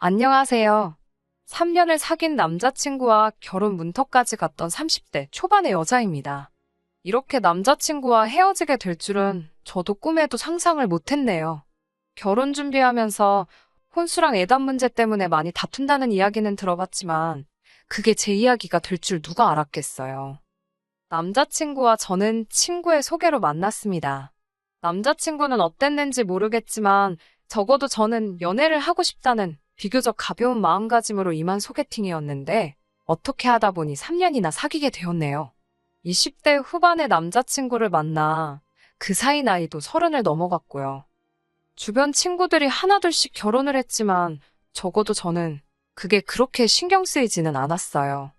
안녕하세요. 3년을 사귄 남자친구와 결혼 문턱까지 갔던 30대 초반의 여자입니다. 이렇게 남자친구와 헤어지게 될 줄은 저도 꿈에도 상상을 못했네요. 결혼 준비하면서 혼수랑 애답 문제 때문에 많이 다툰다는 이야기는 들어봤지만 그게 제 이야기가 될 줄 누가 알았겠어요. 남자친구와 저는 친구의 소개로 만났습니다. 남자친구는 어땠는지 모르겠지만 적어도 저는 연애를 하고 싶다는 비교적 가벼운 마음가짐으로 임한 소개팅이었는데 어떻게 하다 보니 3년이나 사귀게 되었네요. 20대 후반의 남자친구를 만나 그 사이 나이도 30을 넘어갔고요. 주변 친구들이 하나둘씩 결혼을 했지만 적어도 저는 그게 그렇게 신경 쓰이지는 않았어요.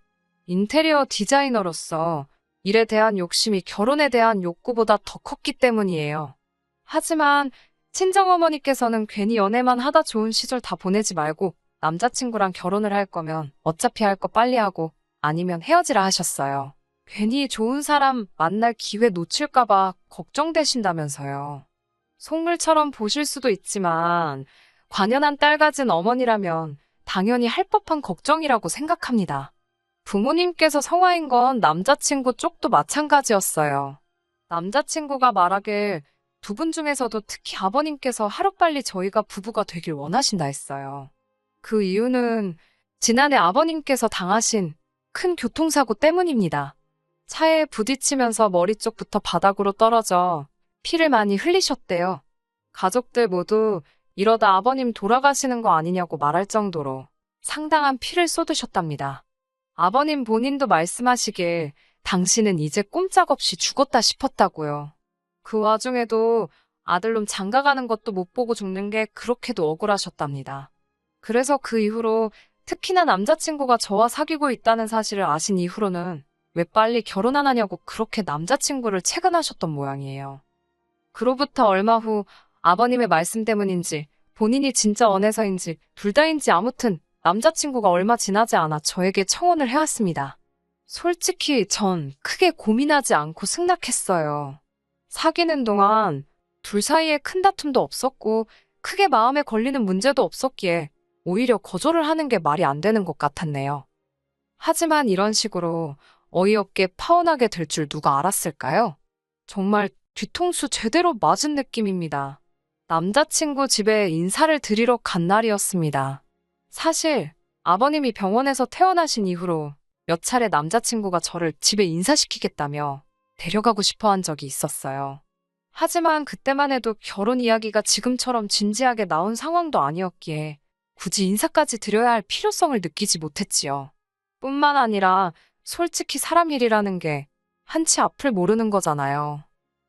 인테리어 디자이너로서 일에 대한 욕심이 결혼에 대한 욕구보다 더 컸기 때문이에요. 하지만 친정어머니께서는 괜히 연애만 하다 좋은 시절 다 보내지 말고 남자친구랑 결혼을 할 거면 어차피 할 거 빨리 하고 아니면 헤어지라 하셨어요. 괜히 좋은 사람 만날 기회 놓칠까봐 걱정되신다면서요. 속물처럼 보실 수도 있지만 관연한 딸 가진 어머니라면 당연히 할 법한 걱정이라고 생각합니다. 부모님께서 성화인 건 남자친구 쪽도 마찬가지였어요. 남자친구가 말하길 두 분 중에서도 특히 아버님께서 하루빨리 저희가 부부가 되길 원하신다 했어요. 그 이유는 지난해 아버님께서 당하신 큰 교통사고 때문입니다. 차에 부딪히면서 머리 쪽부터 바닥으로 떨어져 피를 많이 흘리셨대요. 가족들 모두 이러다 아버님 돌아가시는 거 아니냐고 말할 정도로 상당한 피를 쏟으셨답니다. 아버님 본인도 말씀하시길 당신은 이제 꼼짝없이 죽었다 싶었다고요. 그 와중에도 아들놈 장가가는 것도 못 보고 죽는 게 그렇게도 억울하셨답니다. 그래서 그 이후로 특히나 남자친구가 저와 사귀고 있다는 사실을 아신 이후로는 왜 빨리 결혼 안 하냐고 그렇게 남자친구를 채근하셨던 모양이에요. 그로부터 얼마 후 아버님의 말씀 때문인지 본인이 진짜 원해서인지 둘 다인지 아무튼 남자친구가 얼마 지나지 않아 저에게 청혼을 해왔습니다. 솔직히 전 크게 고민하지 않고 승낙했어요. 사귀는 동안 둘 사이에 큰 다툼도 없었고 크게 마음에 걸리는 문제도 없었기에 오히려 거절을 하는 게 말이 안 되는 것 같았네요. 하지만 이런 식으로 어이없게 파혼하게 될 줄 누가 알았을까요? 정말 뒤통수 제대로 맞은 느낌입니다. 남자친구 집에 인사를 드리러 간 날이었습니다. 사실 아버님이 병원에서 퇴원하신 이후로 몇 차례 남자친구가 저를 집에 인사시키겠다며 데려가고 싶어 한 적이 있었어요. 하지만 그때만 해도 결혼 이야기가 지금처럼 진지하게 나온 상황도 아니었기에 굳이 인사까지 드려야 할 필요성을 느끼지 못했지요. 뿐만 아니라 솔직히 사람 일이라는 게 한치 앞을 모르는 거잖아요.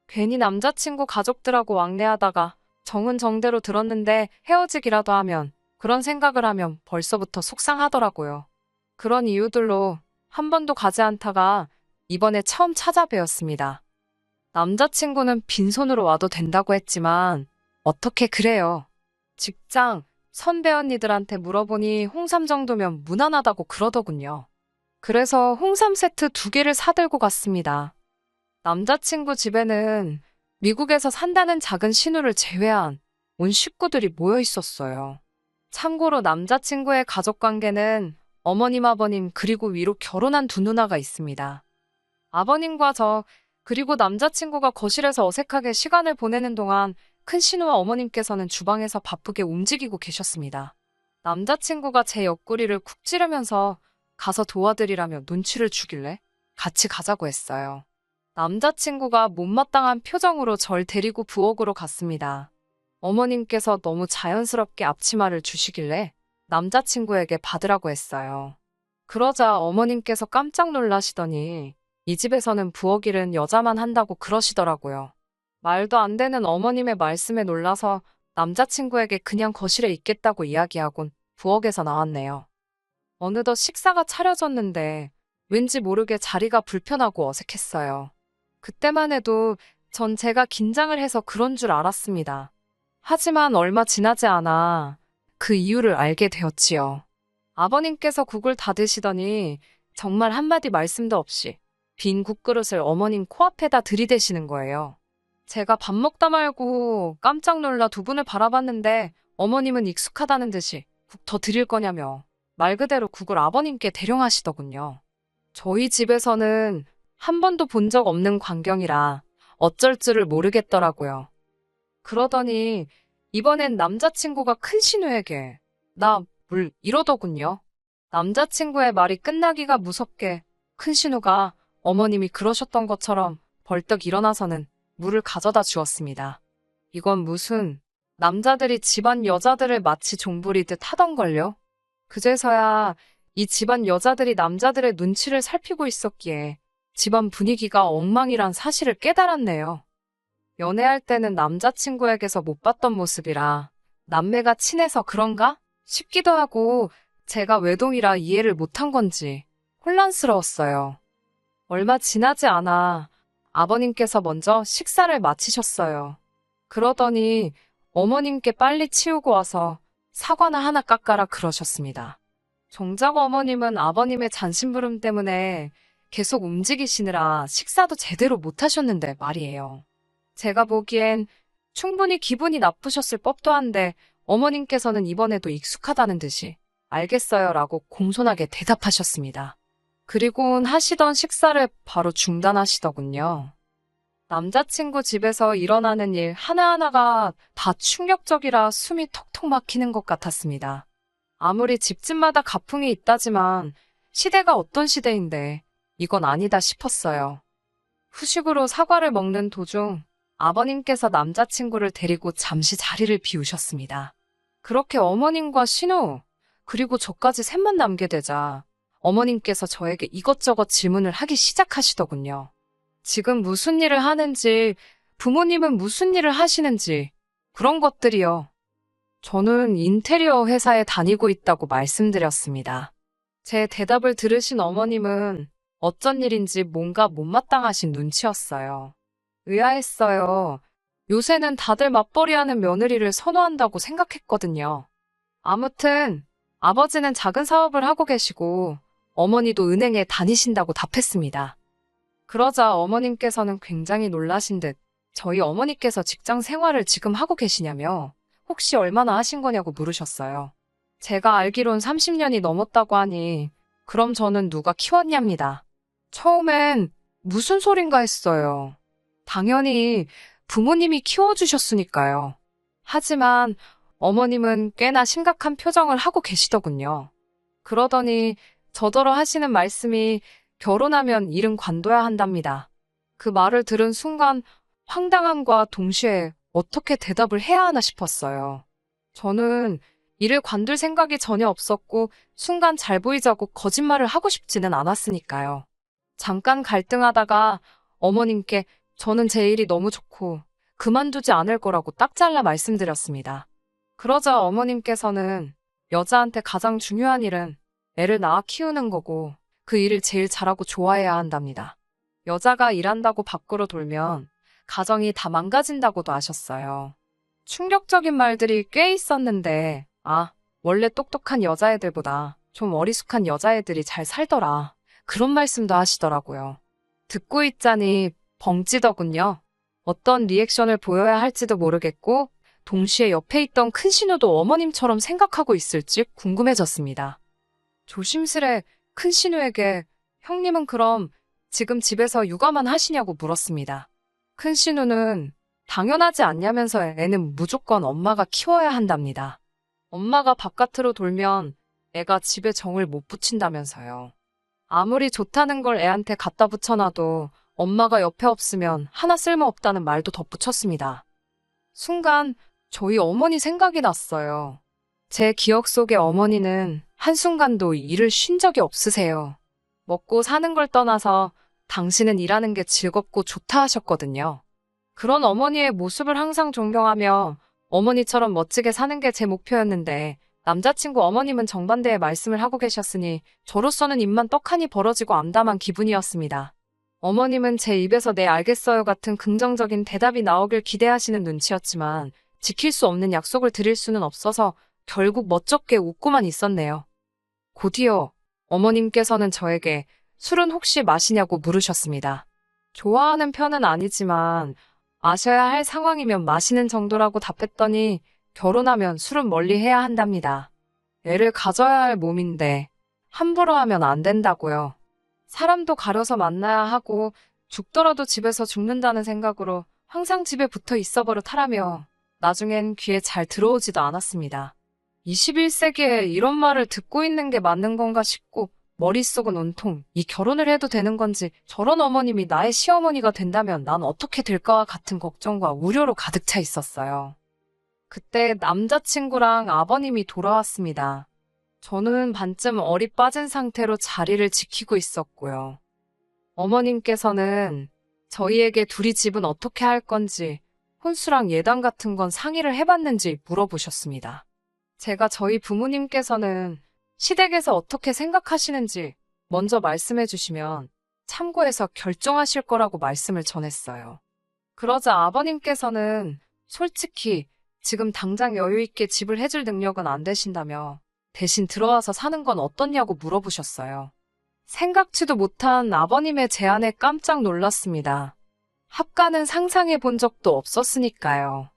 괜히 남자친구 가족들하고 왕래하다가 정은 정대로 들었는데 헤어지기라도 하면 그런 생각을 하면 벌써부터 속상하더라고요. 그런 이유들로 한 번도 가지 않다가 이번에 처음 찾아뵈었습니다. 남자친구는 빈손으로 와도 된다고 했지만 어떻게 그래요? 직장, 선배 언니들한테 물어보니 홍삼 정도면 무난하다고 그러더군요. 그래서 홍삼 세트 2개를 사들고 갔습니다. 남자친구 집에는 미국에서 산다는 작은 신우를 제외한 온 식구들이 모여 있었어요. 참고로 남자친구의 가족관계는 어머님, 아버님, 그리고 위로 결혼한 두 누나가 있습니다. 아버님과 저, 그리고 남자친구가 거실에서 어색하게 시간을 보내는 동안 큰 신우와 어머님께서는 주방에서 바쁘게 움직이고 계셨습니다. 남자친구가 제 옆구리를 쿡 찌르면서 가서 도와드리라며 눈치를 주길래 같이 가자고 했어요. 남자친구가 못마땅한 표정으로 절 데리고 부엌으로 갔습니다. 어머님께서 너무 자연스럽게 앞치마를 주시길래 남자친구에게 받으라고 했어요. 그러자 어머님께서 깜짝 놀라시더니 이 집에서는 부엌 일은 여자만 한다고 그러시더라고요. 말도 안 되는 어머님의 말씀에 놀라서 남자친구에게 그냥 거실에 있겠다고 이야기하곤 부엌에서 나왔네요. 어느덧 식사가 차려졌는데 왠지 모르게 자리가 불편하고 어색했어요. 그때만 해도 전 제가 긴장을 해서 그런 줄 알았습니다. 하지만 얼마 지나지 않아 그 이유를 알게 되었지요. 아버님께서 국을 다 드시더니 정말 한마디 말씀도 없이 빈 국그릇을 어머님 코앞에다 들이대시는 거예요. 제가 밥 먹다 말고 깜짝 놀라 두 분을 바라봤는데 어머님은 익숙하다는 듯이 국 더 드릴 거냐며 말 그대로 국을 아버님께 대령하시더군요. 저희 집에서는 한 번도 본 적 없는 광경이라 어쩔 줄을 모르겠더라고요. 그러더니 이번엔 남자친구가 큰 신우에게 나 물 이러더군요. 남자친구의 말이 끝나기가 무섭게 큰 신우가 어머님이 그러셨던 것처럼 벌떡 일어나서는 물을 가져다 주었습니다. 이건 무슨 남자들이 집안 여자들을 마치 종부리듯 하던걸요. 그제서야 이 집안 여자들이 남자들의 눈치를 살피고 있었기에 집안 분위기가 엉망이란 사실을 깨달았네요. 연애할 때는 남자친구에게서 못 봤던 모습이라 남매가 친해서 그런가 싶기도 하고 제가 외동이라 이해를 못한 건지 혼란스러웠어요. 얼마 지나지 않아 아버님께서 먼저 식사를 마치셨어요. 그러더니 어머님께 빨리 치우고 와서 사과나 하나 깎아라 그러셨습니다. 정작 어머님은 아버님의 잔심부름 때문에 계속 움직이시느라 식사도 제대로 못하셨는데 말이에요. 제가 보기엔 충분히 기분이 나쁘셨을 법도 한데 어머님께서는 이번에도 익숙하다는 듯이 알겠어요 라고 공손하게 대답하셨습니다. 그리고는 하시던 식사를 바로 중단하시더군요. 남자친구 집에서 일어나는 일 하나하나가 다 충격적이라 숨이 턱턱 막히는 것 같았습니다. 아무리 집집마다 가풍이 있다지만 시대가 어떤 시대인데 이건 아니다 싶었어요. 후식으로 사과를 먹는 도중 아버님께서 남자친구를 데리고 잠시 자리를 비우셨습니다. 그렇게 어머님과 신우, 그리고 저까지 셋만 남게 되자 어머님께서 저에게 이것저것 질문을 하기 시작하시더군요. 지금 무슨 일을 하는지, 부모님은 무슨 일을 하시는지, 그런 것들이요. 저는 인테리어 회사에 다니고 있다고 말씀드렸습니다. 제 대답을 들으신 어머님은 어쩐 일인지 뭔가 못마땅하신 눈치였어요. 의아했어요. 요새는 다들 맞벌이하는 며느리를 선호한다고 생각했거든요. 아무튼 아버지는 작은 사업을 하고 계시고 어머니도 은행에 다니신다고 답했습니다. 그러자 어머님께서는 굉장히 놀라신 듯 저희 어머니께서 직장 생활을 지금 하고 계시냐며 혹시 얼마나 하신 거냐고 물으셨어요. 제가 알기론 30년이 넘었다고 하니 그럼 저는 누가 키웠냐입니다. 처음엔 무슨 소린가 했어요. 당연히 부모님이 키워주셨으니까요. 하지만 어머님은 꽤나 심각한 표정을 하고 계시더군요. 그러더니 저더러 하시는 말씀이 결혼하면 일은 관둬야 한답니다. 그 말을 들은 순간 황당함과 동시에 어떻게 대답을 해야 하나 싶었어요. 저는 일을 관둘 생각이 전혀 없었고 순간 잘 보이자고 거짓말을 하고 싶지는 않았으니까요. 잠깐 갈등하다가 어머님께 저는 제 일이 너무 좋고 그만두지 않을 거라고 딱 잘라 말씀드렸습니다. 그러자 어머님께서는 여자한테 가장 중요한 일은 애를 낳아 키우는 거고 그 일을 제일 잘하고 좋아해야 한답니다. 여자가 일한다고 밖으로 돌면 가정이 다 망가진다고도 하셨어요. 충격적인 말들이 꽤 있었는데 원래 똑똑한 여자애들보다 좀 어리숙한 여자애들이 잘 살더라. 그런 말씀도 하시더라고요. 듣고 있자니 벙찌더군요. 어떤 리액션을 보여야 할지도 모르겠고 동시에 옆에 있던 큰 신우도 어머님처럼 생각하고 있을지 궁금해졌습니다. 조심스레 큰 신우에게 형님은 그럼 지금 집에서 육아만 하시냐고 물었습니다. 큰 신우는 당연하지 않냐면서 애는 무조건 엄마가 키워야 한답니다. 엄마가 바깥으로 돌면 애가 집에 정을 못 붙인다면서요. 아무리 좋다는 걸 애한테 갖다 붙여놔도 엄마가 옆에 없으면 하나 쓸모없다는 말도 덧붙였습니다. 순간 저희 어머니 생각이 났어요. 제 기억 속의 어머니는 한순간도 일을 쉰 적이 없으세요. 먹고 사는 걸 떠나서 당신은 일하는 게 즐겁고 좋다 하셨거든요. 그런 어머니의 모습을 항상 존경하며 어머니처럼 멋지게 사는 게 제 목표였는데 남자친구 어머님은 정반대의 말씀을 하고 계셨으니 저로서는 입만 떡하니 벌어지고 암담한 기분이었습니다. 어머님은 제 입에서 네 알겠어요 같은 긍정적인 대답이 나오길 기대하시는 눈치였지만 지킬 수 없는 약속을 드릴 수는 없어서 결국 멋쩍게 웃고만 있었네요. 곧이어 어머님께서는 저에게 술은 혹시 마시냐고 물으셨습니다. 좋아하는 편은 아니지만 마셔야 할 상황이면 마시는 정도라고 답했더니 결혼하면 술은 멀리 해야 한답니다. 애를 가져야 할 몸인데 함부로 하면 안 된다고요. 사람도 가려서 만나야 하고 죽더라도 집에서 죽는다는 생각으로 항상 집에 붙어 있어 버릇하라며 나중엔 귀에 잘 들어오지도 않았습니다. 21세기에 이런 말을 듣고 있는 게 맞는 건가 싶고 머릿속은 온통 이 결혼을 해도 되는 건지 저런 어머님이 나의 시어머니가 된다면 난 어떻게 될까와 같은 걱정과 우려로 가득 차 있었어요. 그때 남자친구랑 아버님이 돌아왔습니다. 저는 반쯤 얼이 빠진 상태로 자리를 지키고 있었고요. 어머님께서는 저희에게 둘이 집은 어떻게 할 건지 혼수랑 예단 같은 건 상의를 해봤는지 물어보셨습니다. 제가 저희 부모님께서는 시댁에서 어떻게 생각하시는지 먼저 말씀해 주시면 참고해서 결정하실 거라고 말씀을 전했어요. 그러자 아버님께서는 솔직히 지금 당장 여유 있게 집을 해줄 능력은 안 되신다며 대신 들어와서 사는 건 어떻냐고 물어보셨어요. 생각지도 못한 아버님의 제안에 깜짝 놀랐습니다. 합가는 상상해 본 적도 없었으니까요.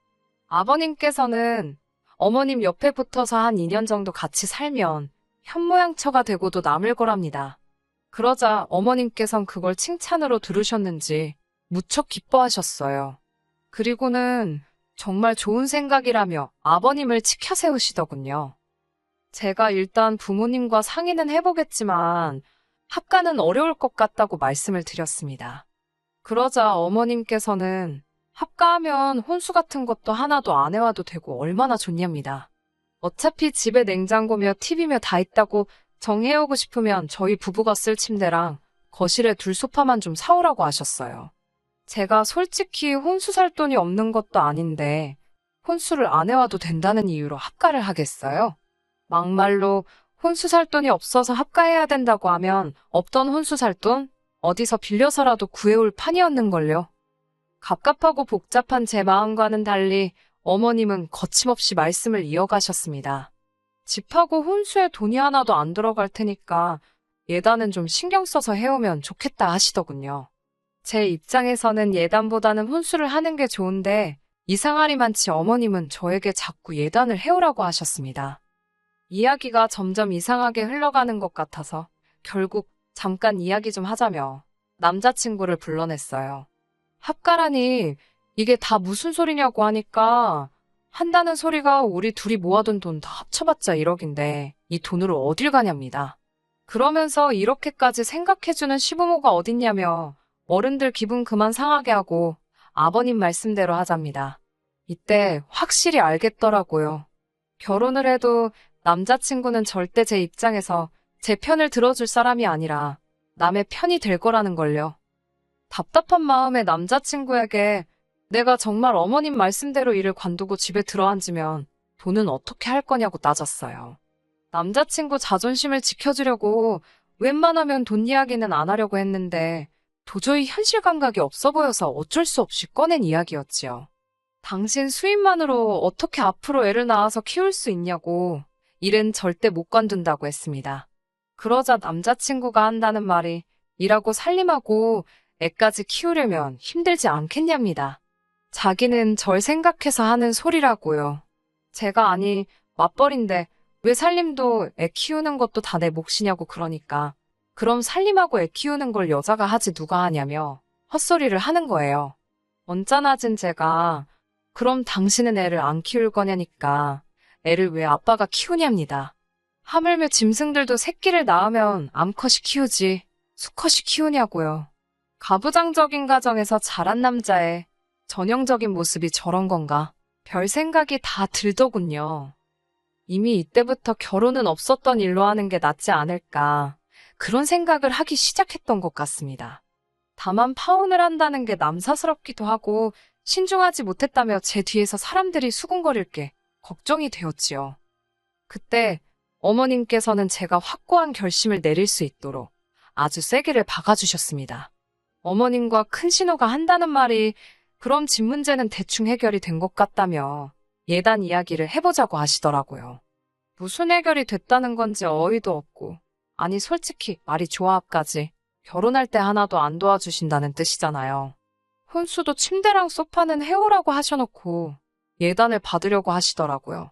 아버님께서는 어머님 옆에 붙어서 한 2년 정도 같이 살면 현모양처가 되고도 남을 거랍니다. 그러자 어머님께선 그걸 칭찬으로 들으셨는지 무척 기뻐하셨어요. 그리고는 정말 좋은 생각이라며 아버님을 치켜 세우시더군요. 제가 일단 부모님과 상의는 해보겠지만 합가는 어려울 것 같다고 말씀을 드렸습니다. 그러자 어머님께서는 합가하면 혼수 같은 것도 하나도 안 해와도 되고 얼마나 좋냐입니다. 어차피 집에 냉장고며 TV며 다 있다고 정해오고 싶으면 저희 부부가 쓸 침대랑 거실에 둘 소파만 좀 사오라고 하셨어요. 제가 솔직히 혼수 살 돈이 없는 것도 아닌데 혼수를 안 해와도 된다는 이유로 합가를 하겠어요? 막말로 혼수 살 돈이 없어서 합가해야 된다고 하면 없던 혼수 살 돈 어디서 빌려서라도 구해올 판이었는걸요. 갑갑하고 복잡한 제 마음과는 달리 어머님은 거침없이 말씀을 이어가셨습니다. 집하고 혼수에 돈이 하나도 안 들어갈 테니까 예단은 좀 신경 써서 해오면 좋겠다 하시더군요. 제 입장에서는 예단보다는 혼수를 하는 게 좋은데 이상하리만치 어머님은 저에게 자꾸 예단을 해오라고 하셨습니다. 이야기가 점점 이상하게 흘러가는 것 같아서 결국 잠깐 이야기 좀 하자며 남자친구를 불러냈어요. 합가라니 이게 다 무슨 소리냐고 하니까 한다는 소리가 우리 둘이 모아둔 돈 다 합쳐봤자 1억인데 이 돈으로 어딜 가냐입니다. 그러면서 이렇게까지 생각해주는 시부모가 어딨냐며 어른들 기분 그만 상하게 하고 아버님 말씀대로 하잡니다. 이때 확실히 알겠더라고요. 결혼을 해도 남자친구는 절대 제 입장에서 제 편을 들어줄 사람이 아니라 남의 편이 될 거라는 걸요. 답답한 마음에 남자친구에게 내가 정말 어머님 말씀대로 일을 관두고 집에 들어앉으면 돈은 어떻게 할 거냐고 따졌어요. 남자친구 자존심을 지켜주려고 웬만하면 돈 이야기는 안 하려고 했는데 도저히 현실 감각이 없어 보여서 어쩔 수 없이 꺼낸 이야기였지요. 당신 수입만으로 어떻게 앞으로 애를 낳아서 키울 수 있냐고 일은 절대 못 관둔다고 했습니다. 그러자 남자친구가 한다는 말이 일하고 살림하고 애까지 키우려면 힘들지 않겠냐입니다. 자기는 절 생각해서 하는 소리라고요. 제가 아니 맞벌인데 왜 살림도 애 키우는 것도 다 내 몫이냐고 그러니까 그럼 살림하고 애 키우는 걸 여자가 하지 누가 하냐며 헛소리를 하는 거예요. 언짢아진 제가 그럼 당신은 애를 안 키울 거냐니까 애를 왜 아빠가 키우냐입니다. 하물며 짐승들도 새끼를 낳으면 암컷이 키우지 수컷이 키우냐고요. 가부장적인 가정에서 자란 남자의 전형적인 모습이 저런 건가? 별 생각이 다 들더군요. 이미 이때부터 결혼은 없었던 일로 하는 게 낫지 않을까 그런 생각을 하기 시작했던 것 같습니다. 다만 파혼을 한다는 게 남사스럽기도 하고 신중하지 못했다며 제 뒤에서 사람들이 수군거릴 게 걱정이 되었지요. 그때 어머님께서는 제가 확고한 결심을 내릴 수 있도록 아주 세게를 박아주셨습니다. 어머님과 큰 신호가 한다는 말이 그럼 집 문제는 대충 해결이 된 것 같다며 예단 이야기를 해보자고 하시더라고요. 무슨 해결이 됐다는 건지 어이도 없고 아니 솔직히 말이 조합까지 결혼할 때 하나도 안 도와주신다는 뜻이잖아요. 혼수도 침대랑 소파는 해오라고 하셔놓고 예단을 받으려고 하시더라고요.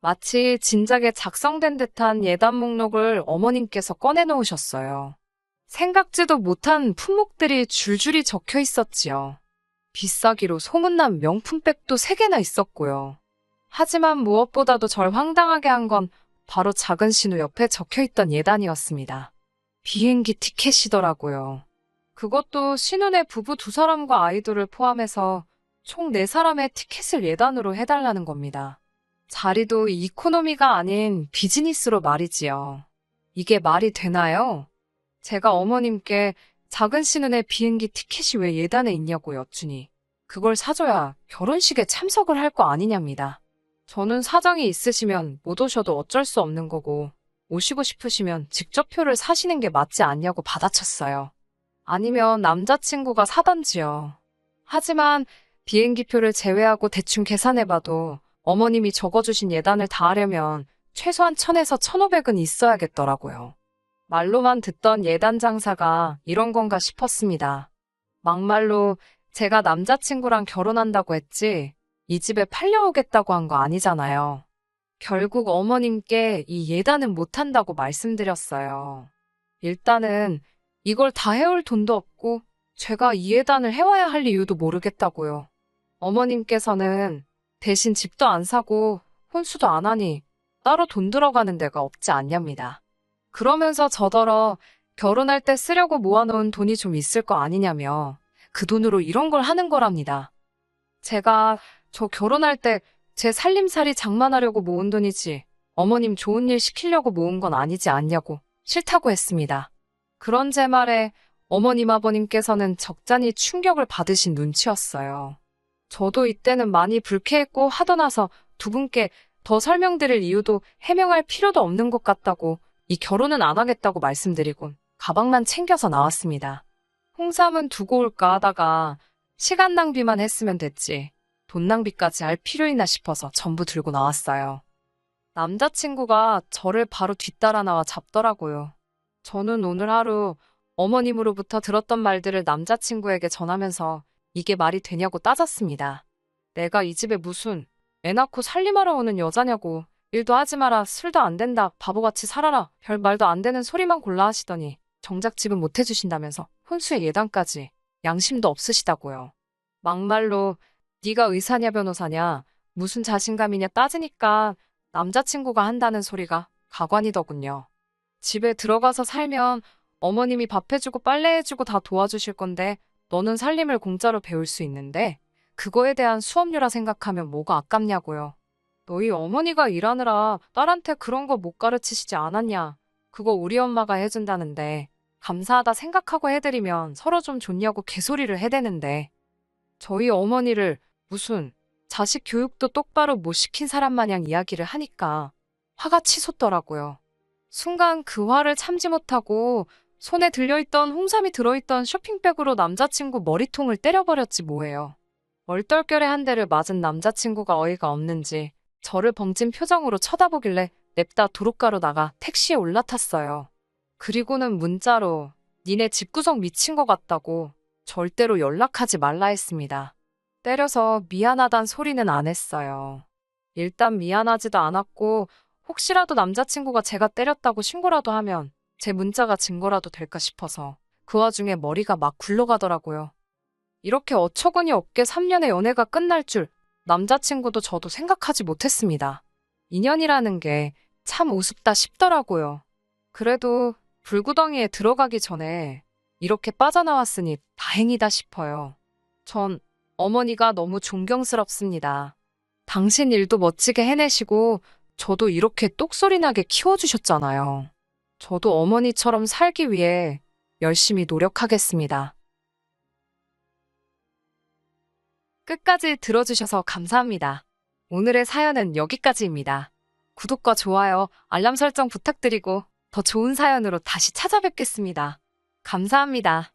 마치 진작에 작성된 듯한 예단 목록을 어머님께서 꺼내놓으셨어요. 생각지도 못한 품목들이 줄줄이 적혀 있었지요. 비싸기로 소문난 명품백도 3개나 있었고요. 하지만 무엇보다도 절 황당하게 한 건 바로 작은 신우 옆에 적혀있던 예단이었습니다. 비행기 티켓이더라고요. 그것도 신우네 부부 2사람과 아이들을 포함해서 총 4사람의 티켓을 예단으로 해달라는 겁니다. 자리도 이코노미가 아닌 비즈니스로 말이지요. 이게 말이 되나요? 제가 어머님께 작은 신우네 비행기 티켓이 왜 예단에 있냐고 여쭈니 그걸 사줘야 결혼식에 참석을 할 거 아니냐입니다. 저는 사정이 있으시면 못 오셔도 어쩔 수 없는 거고 오시고 싶으시면 직접 표를 사시는 게 맞지 않냐고 받아쳤어요. 아니면 남자친구가 사던지요. 하지만 비행기표를 제외하고 대충 계산해봐도 어머님이 적어주신 예단을 다 하려면 최소한 1000에서 1500은 있어야겠더라고요. 말로만 듣던 예단 장사가 이런 건가 싶었습니다. 막말로 제가 남자친구랑 결혼한다고 했지 이 집에 팔려오겠다고 한 거 아니잖아요. 결국 어머님께 이 예단은 못한다고 말씀드렸어요. 일단은 이걸 다 해올 돈도 없고 제가 이 예단을 해와야 할 이유도 모르겠다고요. 어머님께서는 대신 집도 안 사고 혼수도 안 하니 따로 돈 들어가는 데가 없지 않냐입니다. 그러면서 저더러 결혼할 때 쓰려고 모아놓은 돈이 좀 있을 거 아니냐며 그 돈으로 이런 걸 하는 거랍니다. 제가 저 결혼할 때 제 살림살이 장만하려고 모은 돈이지 어머님 좋은 일 시키려고 모은 건 아니지 않냐고 싫다고 했습니다. 그런 제 말에 어머님 아버님께서는 적잖이 충격을 받으신 눈치였어요. 저도 이때는 많이 불쾌했고 하도 나서 두 분께 더 설명드릴 이유도 해명할 필요도 없는 것 같다고 이 결혼은 안 하겠다고 말씀드리곤 가방만 챙겨서 나왔습니다. 홍삼은 두고 올까 하다가 시간 낭비만 했으면 됐지 돈 낭비까지 할 필요 있나 싶어서 전부 들고 나왔어요. 남자친구가 저를 바로 뒤따라 나와 잡더라고요. 저는 오늘 하루 어머님으로부터 들었던 말들을 남자친구에게 전하면서 이게 말이 되냐고 따졌습니다. 내가 이 집에 무슨 애 낳고 살림하러 오는 여자냐고 일도 하지 마라 술도 안 된다 바보같이 살아라 별 말도 안 되는 소리만 골라 하시더니 정작 집은 못 해주신다면서 혼수의 예단까지 양심도 없으시다고요. 막말로 네가 의사냐 변호사냐 무슨 자신감이냐 따지니까 남자친구가 한다는 소리가 가관이더군요. 집에 들어가서 살면 어머님이 밥 해주고 빨래 해주고 다 도와주실 건데 너는 살림을 공짜로 배울 수 있는데 그거에 대한 수업료라 생각하면 뭐가 아깝냐고요. 너희 어머니가 일하느라 딸한테 그런 거 못 가르치시지 않았냐. 그거 우리 엄마가 해준다는데 감사하다 생각하고 해드리면 서로 좀 좋냐고 개소리를 해대는데 저희 어머니를 무슨 자식 교육도 똑바로 못 시킨 사람 마냥 이야기를 하니까 화가 치솟더라고요. 순간 그 화를 참지 못하고 손에 들려있던 홍삼이 들어있던 쇼핑백으로 남자친구 머리통을 때려버렸지 뭐예요. 얼떨결에 한 대를 맞은 남자친구가 어이가 없는지 저를 벙진 표정으로 쳐다보길래 냅다 도로가로 나가 택시에 올라탔어요. 그리고는 문자로 니네 집구석 미친 것 같다고 절대로 연락하지 말라 했습니다. 때려서 미안하단 소리는 안 했어요. 일단 미안하지도 않았고 혹시라도 남자친구가 제가 때렸다고 신고라도 하면 제 문자가 증거라도 될까 싶어서 그 와중에 머리가 막 굴러가더라고요. 이렇게 어처구니 없게 3년의 연애가 끝날 줄 남자친구도 저도 생각하지 못했습니다. 인연이라는 게 참 우습다 싶더라고요. 그래도 불구덩이에 들어가기 전에 이렇게 빠져나왔으니 다행이다 싶어요. 전 어머니가 너무 존경스럽습니다. 당신 일도 멋지게 해내시고 저도 이렇게 똑소리나게 키워주셨잖아요. 저도 어머니처럼 살기 위해 열심히 노력하겠습니다. 끝까지 들어주셔서 감사합니다. 오늘의 사연은 여기까지입니다. 구독과 좋아요, 알람 설정 부탁드리고 더 좋은 사연으로 다시 찾아뵙겠습니다. 감사합니다.